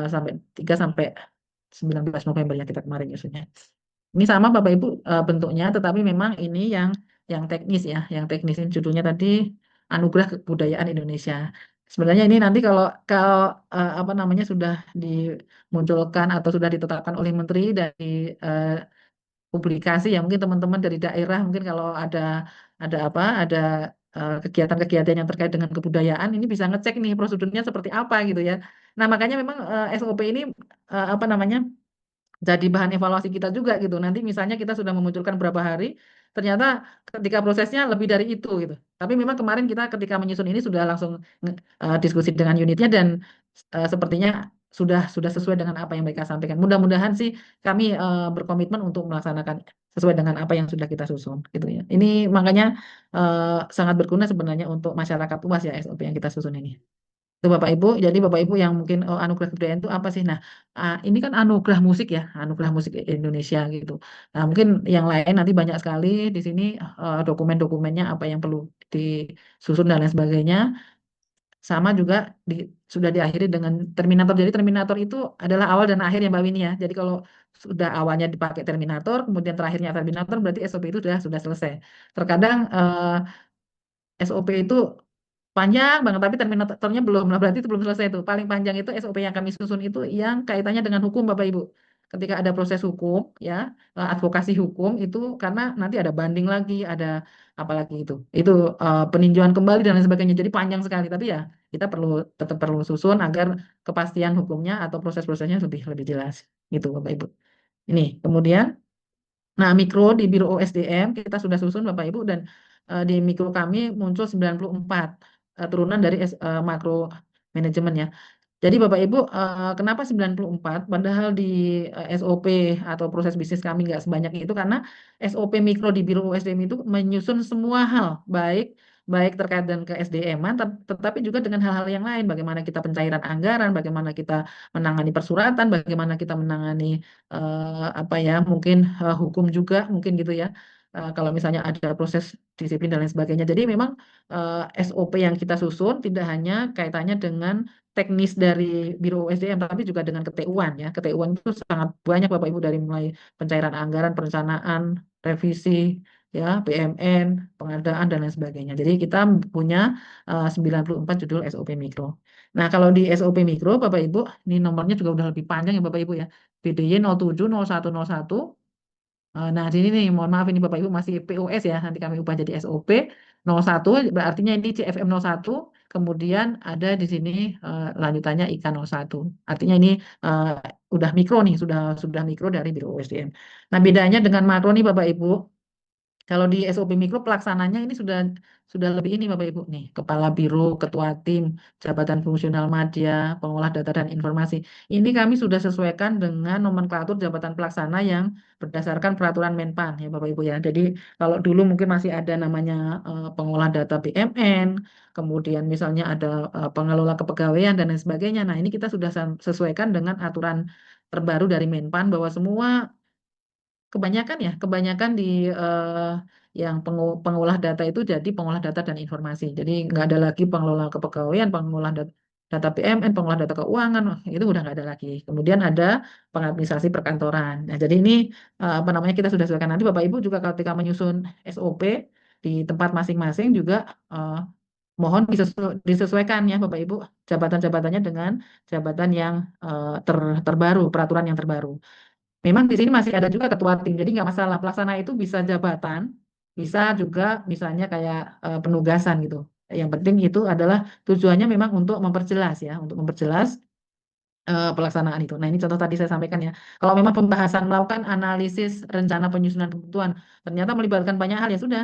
Speaker 1: sampai 19 November ya kita kemarin nyusunnya. Ini sama Bapak Ibu bentuknya, tetapi memang ini yang teknis ya, yang teknis ini judulnya tadi Anugerah Kebudayaan Indonesia. Sebenarnya ini nanti kalau kalau apa namanya sudah dimunculkan atau sudah ditetapkan oleh Menteri dari eh, publikasi ya mungkin teman-teman dari daerah mungkin kalau ada kegiatan-kegiatan yang terkait dengan kebudayaan ini bisa ngecek nih prosedurnya seperti apa gitu ya. Nah makanya memang SOP ini apa namanya jadi bahan evaluasi kita juga gitu. Nanti misalnya kita sudah memunculkan berapa hari, ternyata ketika prosesnya lebih dari itu gitu. Tapi memang kemarin kita ketika menyusun ini sudah langsung diskusi dengan unitnya dan sepertinya sudah sesuai dengan apa yang mereka sampaikan. Mudah-mudahan sih kami berkomitmen untuk melaksanakan sesuai dengan apa yang sudah kita susun gitu ya. Ini makanya sangat berguna sebenarnya untuk masyarakat luas ya SOP yang kita susun ini. Itu Bapak Ibu, jadi Bapak Ibu yang mungkin anugerah kebudayaan itu apa sih? Nah, ini kan anugerah musik ya, anugerah musik Indonesia gitu. Nah, mungkin yang lain nanti banyak sekali di sini dokumen-dokumennya apa yang perlu disusun dan lain sebagainya. Sama juga sudah diakhiri dengan Terminator. Jadi Terminator itu adalah awal dan akhir ya Mbak Winnie ya. Jadi kalau sudah awalnya dipakai Terminator, kemudian terakhirnya Terminator, berarti SOP itu sudah selesai. Terkadang SOP itu panjang banget, tapi terminatornya belum. Nah, berarti itu belum selesai itu. Paling panjang itu SOP yang kami susun itu yang kaitannya dengan hukum, Bapak Ibu. Ketika ada proses hukum, ya, advokasi hukum itu karena nanti ada banding lagi, ada apa lagi itu peninjauan kembali dan lain sebagainya. Jadi panjang sekali. Tapi ya kita tetap perlu susun agar kepastian hukumnya atau proses-prosesnya lebih lebih jelas. gitu Bapak Ibu. Ini kemudian, nah mikro di Biro OSDM kita sudah susun Bapak Ibu dan di mikro kami muncul 94 turunan dari makro manajemen ya. Jadi Bapak Ibu, kenapa 94? Padahal di SOP atau proses bisnis kami nggak sebanyak itu karena SOP mikro di Biro USDM itu menyusun semua hal, baik baik terkait dengan ke SDM-an, tetapi juga dengan hal-hal yang lain, bagaimana kita pencairan anggaran, bagaimana kita menangani persuratan, bagaimana kita menangani apa ya, mungkin hukum juga, mungkin gitu ya. Kalau misalnya ada proses disiplin dan lain sebagainya. Jadi memang SOP yang kita susun tidak hanya kaitannya dengan teknis dari Biro SDM, tapi juga dengan KTU-an ya. KTU-an itu sangat banyak Bapak Ibu dari mulai pencairan anggaran, perencanaan, revisi, ya, BMN, pengadaan dan lain sebagainya. Jadi kita punya 94 judul SOP Mikro. Nah, kalau di SOP Mikro Bapak Ibu, ini nomornya juga udah lebih panjang ya Bapak Ibu ya. BDY 070101. Nah, di sini nih, mohon maaf ini Bapak Ibu masih POS ya, nanti kami ubah jadi SOP 01, artinya ini CFM 01, kemudian ada di sini lanjutannya IK 01. Artinya ini eh, udah mikro nih, sudah mikro dari Biro USDM. Nah, bedanya dengan makro nih Bapak Ibu, kalau di SOP Mikro pelaksananya ini sudah lebih ini Bapak Ibu nih, Kepala Biro, Ketua Tim, Jabatan Fungsional Madya, Pengolah Data dan Informasi. Ini kami sudah sesuaikan dengan nomenklatur jabatan pelaksana yang berdasarkan peraturan Menpan ya Bapak Ibu ya. Jadi kalau dulu mungkin masih ada namanya pengolah data BMN, kemudian misalnya ada pengelola kepegawaian dan lain sebagainya. Nah, ini kita sudah sesuaikan dengan aturan terbaru dari Menpan bahwa semua kebanyakan di yang pengolah data itu jadi pengolah data dan informasi. Jadi nggak ada lagi pengelola kepegawaian, pengolah data PMN, pengolah data keuangan, wah, itu udah nggak ada lagi. Kemudian ada pengadministrasi perkantoran. Nah, jadi ini apa namanya kita sudah sesuaikan nanti Bapak Ibu juga ketika menyusun SOP di tempat masing-masing juga eh, mohon disesuaikan ya Bapak Ibu jabatan-jabatannya dengan jabatan yang terbaru, peraturan yang terbaru. Memang di sini masih ada juga ketua tim, jadi nggak masalah. Pelaksana itu bisa jabatan, bisa juga misalnya kayak penugasan gitu. Yang penting itu adalah tujuannya memang untuk memperjelas ya, untuk memperjelas pelaksanaan itu. Nah, ini contoh tadi saya sampaikan ya. Kalau memang pembahasan melakukan analisis rencana penyusunan kebutuhan ternyata melibatkan banyak hal ya sudah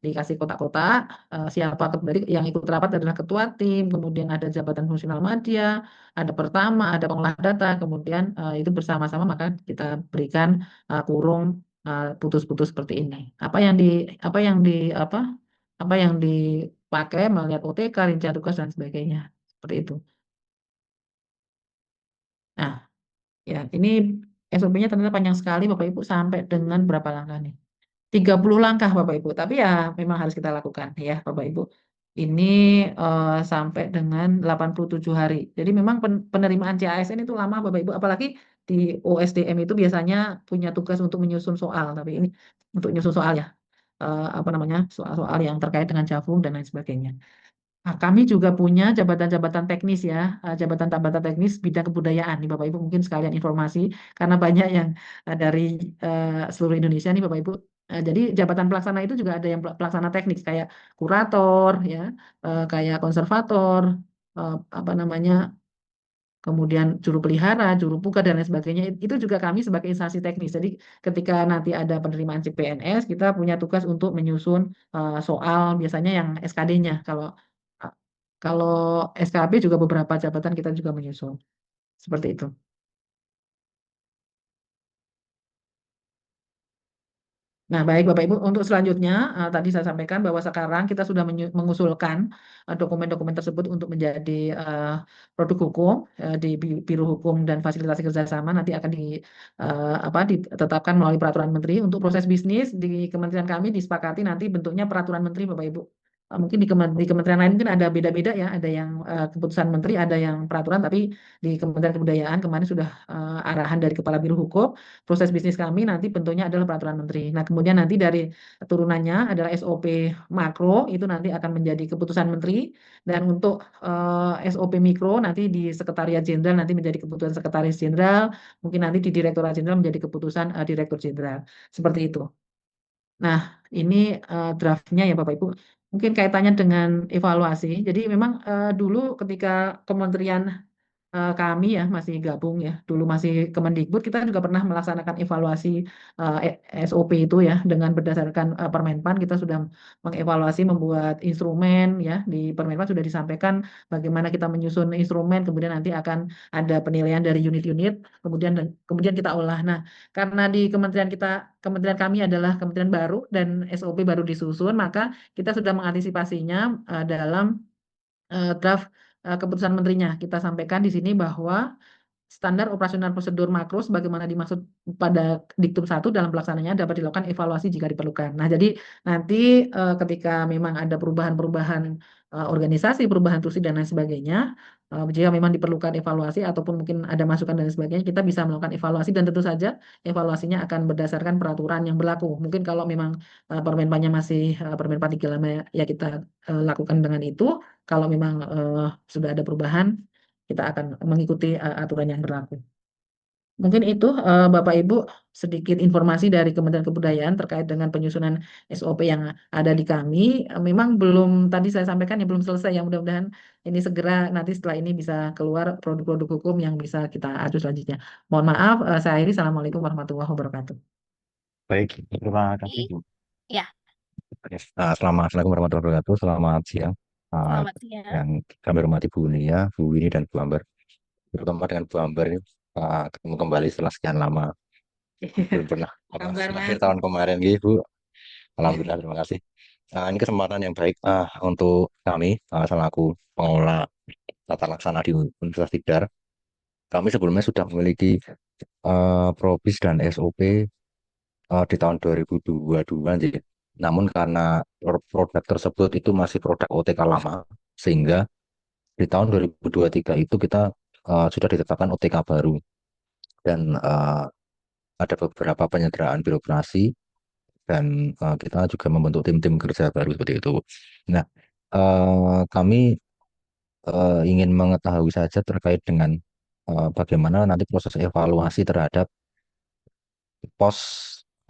Speaker 1: dikasih kotak-kotak siapa dari yang ikut rapat adalah ketua tim, kemudian ada jabatan fungsional media, ada pertama, ada pengolah data, kemudian itu bersama-sama maka kita berikan kurung putus-putus seperti ini. Apa apa yang dipakai melihat OTK, rincian tugas dan sebagainya. Seperti itu. Nah, ya, ini SOP-nya ternyata panjang sekali Bapak Ibu sampai dengan berapa langkah nih? 30 langkah Bapak Ibu. Tapi ya memang harus kita lakukan ya Bapak Ibu. Ini sampai dengan 87 hari. Jadi memang penerimaan CASN itu lama Bapak Ibu. Apalagi di OSDM itu biasanya punya tugas untuk menyusun soal. Tapi ini untuk menyusun soal ya. Apa namanya? Soal-soal yang terkait dengan Javum dan lain sebagainya. Nah, kami juga punya jabatan-jabatan teknis ya, jabatan-jabatan teknis bidang kebudayaan nih Bapak Ibu mungkin sekalian informasi karena banyak yang dari seluruh Indonesia nih Bapak Ibu. Jadi jabatan pelaksana itu juga ada yang pelaksana teknis kayak kurator ya, kayak konservator, apa namanya, kemudian juru pelihara, juru pugar dan lain sebagainya. Itu juga kami sebagai instansi teknis. Jadi ketika nanti ada penerimaan CPNS, kita punya tugas untuk menyusun soal biasanya yang SKD-nya. Uh, kalau SKB juga beberapa jabatan kita juga menyusun. Seperti itu. Nah, baik Bapak Ibu, untuk selanjutnya tadi saya sampaikan bahwa sekarang kita sudah mengusulkan dokumen-dokumen tersebut untuk menjadi produk hukum di Biro Hukum dan Fasilitasi Kerjasama nanti akan ditetapkan melalui peraturan menteri. Untuk proses bisnis di kementerian kami disepakati nanti bentuknya peraturan menteri Bapak Ibu. Mungkin di kementerian lain mungkin ada beda-beda ya, ada yang keputusan menteri, ada yang peraturan, tapi di Kementerian Kebudayaan kemarin sudah arahan dari Kepala Biro Hukum. Proses bisnis kami nanti bentuknya adalah peraturan menteri. Nah, kemudian nanti dari turunannya adalah SOP makro itu nanti akan menjadi keputusan menteri dan untuk SOP mikro nanti di Sekretariat Jenderal nanti menjadi keputusan Sekretaris Jenderal, mungkin nanti di Direktorat Jenderal menjadi keputusan Direktur Jenderal. Seperti itu. Nah, ini draftnya ya Bapak Ibu. Mungkin kaitannya dengan evaluasi. Jadi memang dulu ketika Kementerian kami ya masih gabung ya, dulu masih Kemendikbud, kita juga pernah melaksanakan evaluasi SOP itu ya, dengan berdasarkan Permenpan kita sudah mengevaluasi membuat instrumen ya, di Permenpan sudah disampaikan bagaimana kita menyusun instrumen, kemudian nanti akan ada penilaian dari unit-unit, kemudian kita olah. Nah, karena di kementerian kami adalah kementerian baru dan SOP baru disusun, maka kita sudah mengantisipasinya dalam draft keputusan menterinya. Kita sampaikan di sini bahwa standar operasional prosedur makro sebagaimana dimaksud pada Diktum 1 dalam pelaksanaannya dapat dilakukan evaluasi jika diperlukan. Nah, jadi nanti ketika memang ada perubahan-perubahan organisasi, perubahan tusi dan lain sebagainya, jika memang diperlukan evaluasi ataupun mungkin ada masukan dan lain sebagainya, kita bisa melakukan evaluasi dan tentu saja evaluasinya akan berdasarkan peraturan yang berlaku. Mungkin kalau memang Permenpannya masih Permenpan 35 ya kita lakukan dengan itu. Kalau memang sudah ada perubahan, kita akan mengikuti aturan yang berlaku. Mungkin itu Bapak Ibu sedikit informasi dari Kementerian Kebudayaan terkait dengan penyusunan SOP yang ada di kami. Memang belum tadi saya sampaikan ya belum selesai ya, mudah-mudahan ini segera nanti setelah ini bisa keluar produk-produk hukum yang bisa kita adu selanjutnya. Mohon maaf, saya akhiri. Assalamualaikum warahmatullahi wabarakatuh.
Speaker 2: Baik, terima kasih
Speaker 3: Oke.
Speaker 2: Bu.
Speaker 3: Ya,
Speaker 2: Oke. Assalamualaikum warahmatullahi wabarakatuh. Selamat siang. Ah,
Speaker 3: selamat siang.
Speaker 2: yang kami hormati Bu Nia, Bu Wini, dan Bu Amber. Terutama dengan Bu Amber ini ketemu kembali setelah sekian lama. Belum pernah
Speaker 1: Kabar
Speaker 2: akhir
Speaker 1: Mas.
Speaker 2: tahun kemarin gitu, Bu. Alhamdulillah, terima kasih. Ini kesempatan yang baik untuk kami selaku pengelola tata laksana di Universitas Tidar. Kami sebelumnya sudah memiliki Probis dan SOP di tahun 2022. Jadi, namun karena produk tersebut itu masih produk OTK lama, sehingga di tahun 2023 itu kita sudah ditetapkan OTK baru dan ada beberapa penyederhanaan birokrasi dan kita juga membentuk tim-tim kerja baru seperti itu. Nah, kami ingin mengetahui saja terkait dengan bagaimana nanti proses evaluasi terhadap pos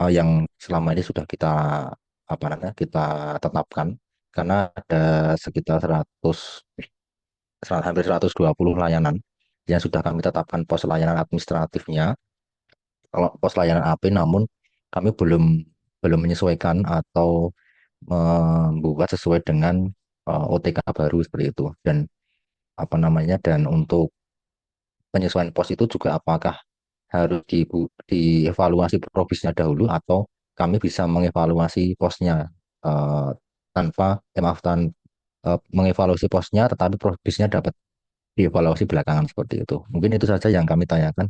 Speaker 2: yang selama ini sudah kita apa namanya kita tetapkan karena ada sekitar 100 hampir 120 layanan yang sudah kami tetapkan pos layanan administratifnya kalau pos layanan AP, namun kami belum belum menyesuaikan atau membuat sesuai dengan OTK baru seperti itu. Dan apa namanya, dan untuk penyesuaian pos itu juga apakah harus dievaluasi probisnya dahulu atau kami bisa mengevaluasi posnya eh, tanpa maaf mengevaluasi posnya tetapi probisnya dapat dievaluasi belakangan seperti itu. Mungkin itu saja yang kami tanyakan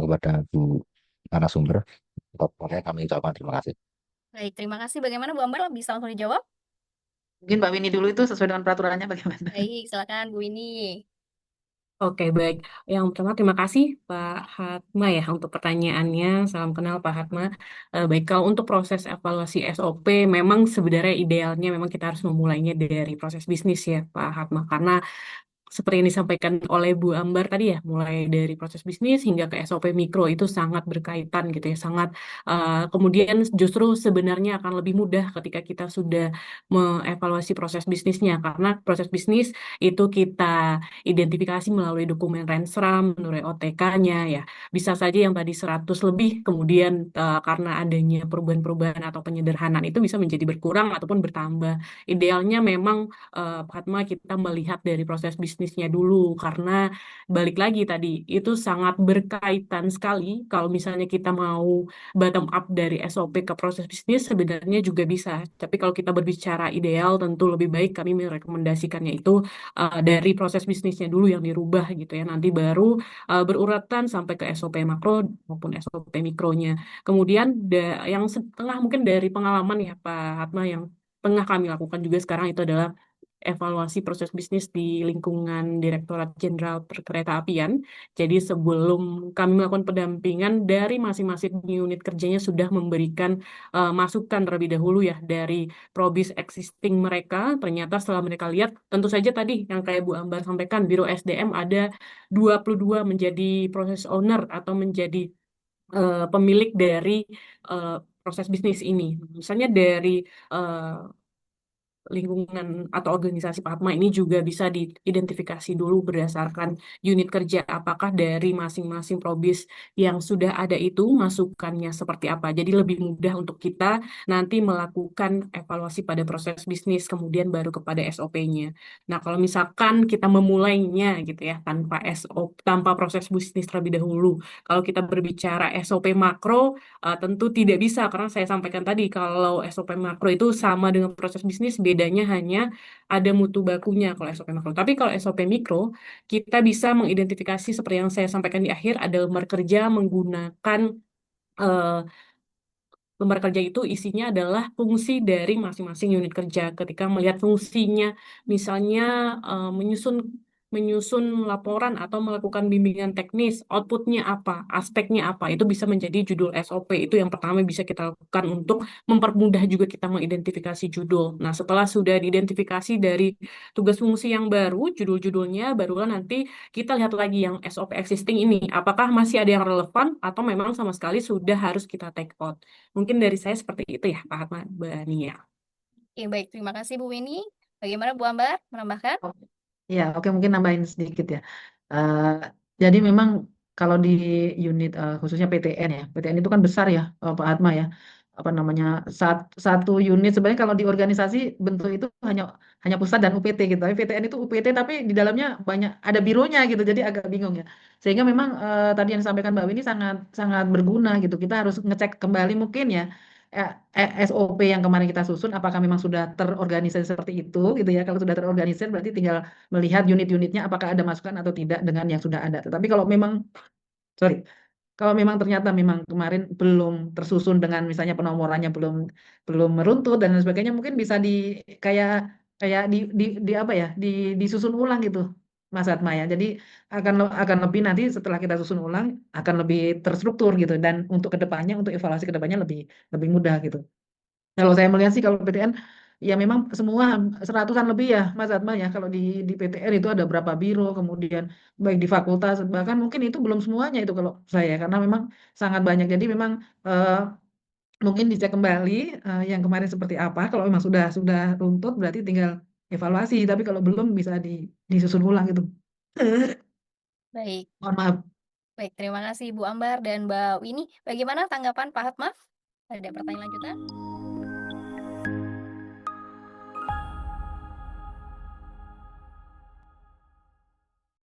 Speaker 2: kepada Bu narasumber. Pokoknya kami ucapkan terima kasih.
Speaker 3: Baik, terima kasih. Bagaimana Bu Ambar? Bisa langsung dijawab?
Speaker 1: Mungkin Mbak Winnie dulu itu sesuai dengan peraturannya bagaimana?
Speaker 3: Baik, silakan Bu ini.
Speaker 4: Oke, baik. Yang pertama, terima kasih Pak Hatma ya untuk pertanyaannya. Salam kenal Pak Hatma. Baik, kalau untuk proses evaluasi SOP, memang sebenarnya idealnya memang kita harus memulainya dari proses bisnis ya Pak Hatma. Karena seperti yang disampaikan oleh Bu Ambar tadi ya, mulai dari proses bisnis hingga ke SOP mikro itu sangat berkaitan gitu ya, sangat kemudian justru sebenarnya akan lebih mudah ketika kita sudah mengevaluasi proses bisnisnya karena proses bisnis itu kita identifikasi melalui dokumen Rensram, melalui OTK-nya ya. Bisa saja yang tadi 100 lebih kemudian karena adanya perubahan-perubahan atau penyederhanaan itu bisa menjadi berkurang ataupun bertambah. Idealnya memang Fatma kita melihat dari proses bisnisnya dulu karena balik lagi tadi itu sangat berkaitan sekali kalau misalnya kita mau bottom up dari SOP ke proses bisnis sebenarnya juga bisa tapi kalau kita berbicara ideal tentu lebih baik kami merekomendasikannya itu dari proses bisnisnya dulu yang dirubah gitu ya nanti baru beruratan sampai ke SOP makro maupun SOP mikronya kemudian yang setengah mungkin dari pengalaman ya Pak Hatma yang tengah kami lakukan juga sekarang itu adalah evaluasi proses bisnis di lingkungan Direktorat Jenderal Perkeretaapian. Jadi sebelum kami melakukan pendampingan dari masing-masing unit kerjanya sudah memberikan masukan terlebih dahulu ya dari probis existing mereka. Ternyata setelah mereka lihat, tentu saja tadi yang kayak Bu Ambar sampaikan, Biro SDM ada 22 menjadi proses owner atau menjadi pemilik dari eh, proses bisnis ini. Misalnya dari eh, lingkungan atau organisasi Pak Hatma ini juga bisa diidentifikasi dulu berdasarkan unit kerja apakah dari masing-masing probis yang sudah ada itu masukannya seperti apa. Jadi lebih mudah untuk kita nanti melakukan evaluasi pada proses bisnis kemudian baru kepada SOP-nya. Nah, kalau misalkan kita memulainya gitu ya tanpa SOP, tanpa proses bisnis terlebih dahulu. Kalau kita berbicara SOP makro, tentu tidak bisa karena saya sampaikan tadi kalau SOP makro itu sama dengan proses bisnis, bedanya hanya ada mutu bakunya kalau SOP makro. Tapi kalau SOP mikro, kita bisa mengidentifikasi seperti yang saya sampaikan di akhir, ada lembar kerja menggunakan eh, lembar kerja itu isinya adalah fungsi dari masing-masing unit kerja. Ketika melihat fungsinya, misalnya menyusun menyusun laporan atau melakukan bimbingan teknis, outputnya apa, aspeknya apa, itu bisa menjadi judul SOP. Itu yang pertama bisa kita lakukan untuk mempermudah juga kita mengidentifikasi judul. Nah, setelah sudah diidentifikasi dari tugas fungsi yang baru, judul-judulnya, barulah nanti kita lihat lagi yang SOP existing ini, apakah masih ada yang relevan atau memang sama sekali sudah harus kita take out. Mungkin dari saya seperti itu ya, Pak Ahmad, Mbak Nia.
Speaker 3: Oke, baik. Terima kasih Bu Winnie. Bagaimana Bu Ambar? Menambahkan?
Speaker 1: Oke. Ya, oke mungkin nambahin sedikit ya. Eh, jadi memang kalau di unit khususnya PTN ya, PTN itu kan besar ya, Pak Atma ya. Apa namanya satu unit sebenarnya kalau di organisasi bentuk itu hanya hanya pusat dan UPT gitu. Tapi PTN itu UPT tapi di dalamnya banyak ada bironya gitu. Jadi agak bingung ya. Sehingga memang tadi yang disampaikan Mbak Winnie sangat sangat berguna gitu. Kita harus ngecek kembali mungkin ya SOP yang kemarin kita susun apakah memang sudah terorganisir seperti itu gitu ya. Kalau sudah terorganisir berarti tinggal melihat unit-unitnya apakah ada masukan atau tidak dengan yang sudah ada. Tetapi kalau memang sorry, kalau memang ternyata memang kemarin belum tersusun dengan misalnya penomorannya belum belum meruntut dan lain sebagainya, mungkin bisa di kayak kayak di apa ya, disusun ulang gitu, Mas Atma ya. Jadi akan lebih nanti setelah kita susun ulang akan lebih terstruktur gitu dan untuk kedepannya untuk evaluasi kedepannya lebih lebih mudah gitu. Kalau saya melihat sih kalau PTN ya memang semua seratusan lebih ya Mas Atma ya kalau di PTN itu ada berapa biro kemudian baik di fakultas bahkan mungkin itu belum semuanya itu kalau saya karena memang sangat banyak jadi memang eh, mungkin dicek kembali yang kemarin seperti apa kalau memang sudah runtut berarti tinggal evaluasi tapi kalau belum bisa disusun ulang gitu.
Speaker 3: Baik.
Speaker 1: Mohon maaf.
Speaker 3: Baik, terima kasih Bu Ambar dan Mbak Winnie. Bagaimana tanggapan Pak Hatma? Ada pertanyaan lanjutan?